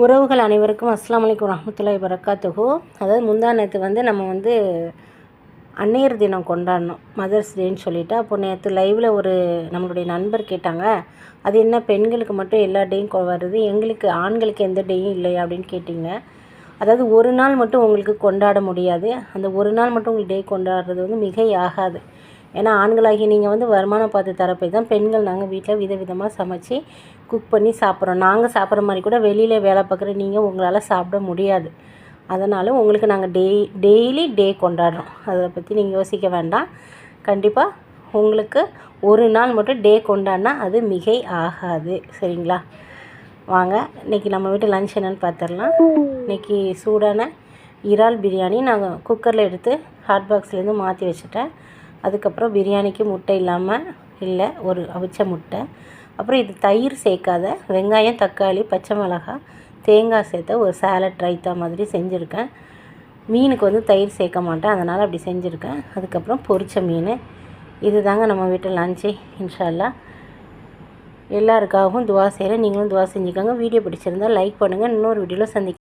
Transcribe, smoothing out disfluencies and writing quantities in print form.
உறவுகள் அனைவருக்கும் அஸ்ஸலாமு அலைக்கும் வரஹ்மத்துல்லாஹி வபரகாத்துஹு. அதாவது முந்தா நேற்று நம்ம அன்னையர் தினம் கொண்டாடினோம், மதர்ஸ் டேன்னு சொல்லிவிட்டு. அப்போ நேற்று லைவில் நம்மளுடைய நண்பர் கேட்டாங்க, அது என்ன பெண்களுக்கு மட்டும் எல்லா டேயும் வருது, எங்களுக்கு ஆண்களுக்கு எந்த டேயும் இல்லையா அப்படின்னு கேட்டிங்க. அதாவது ஒரு நாள் மட்டும் உங்களுக்கு கொண்டாட முடியாது, அந்த ஒரு நாள் மட்டும் உங்களுக்கு டே கொண்டாடுறது மிகை ஆகாது. ஏன்னா ஆண்களாகி நீங்கள் வருமானம் பார்த்து தரப்பை தான் பெண்கள் நாங்கள் வீட்டில் விதவிதமாக சமைச்சு குக் பண்ணி சாப்பிட்றோம். நாங்கள் சாப்பிட்ற மாதிரி கூட வெளியில் வேலை பார்க்குற நீங்கள் உங்களால் சாப்பிட முடியாது. அதனால் உங்களுக்கு நாங்கள் டெய்லி டே கொண்டாடுறோம். அதை பற்றி நீங்கள் யோசிக்க வேண்டாம். கண்டிப்பாக உங்களுக்கு ஒரு நாள் மட்டும் டே கொண்டாடினா அது மிகை ஆகாது. சரிங்களா? வாங்க இன்றைக்கி நம்ம வீட்டு லன்ச் என்னென்னு பார்த்துடலாம். இன்றைக்கி சூடான இறால் பிரியாணி நாங்கள் குக்கரில் எடுத்து ஹாட் பாக்ஸ்லேருந்து மாற்றி வச்சுட்டேன். அதுக்கப்புறம் பிரியாணிக்கு முட்டை இல்லாமல் இல்லை, ஒரு அவிச்ச முட்டை. அப்புறம் இது தயிர் சேர்க்காத வெங்காயம், தக்காளி, பச்சை மிளகாய், தேங்காய் சேர்த்த ஒரு சாலட் ரைத்தா மாதிரி செஞ்சுருக்கேன். மீனுக்கு தயிர் சேர்க்க மாட்டேன், அதனால் அப்படி செஞ்சுருக்கேன். அதுக்கப்புறம் பொரிச்ச மீன். இது தாங்க நம்ம வீட்டு லஞ்சு. இன்ஷா அல்லாஹ் எல்லாருக்காகவும் துவா செய்கிறேன். நீங்களும் துவா செஞ்சுக்கோங்க. வீடியோ பிடிச்சிருந்தால் லைக் பண்ணுங்கள். இன்னொரு வீடியோவில் சந்திக்க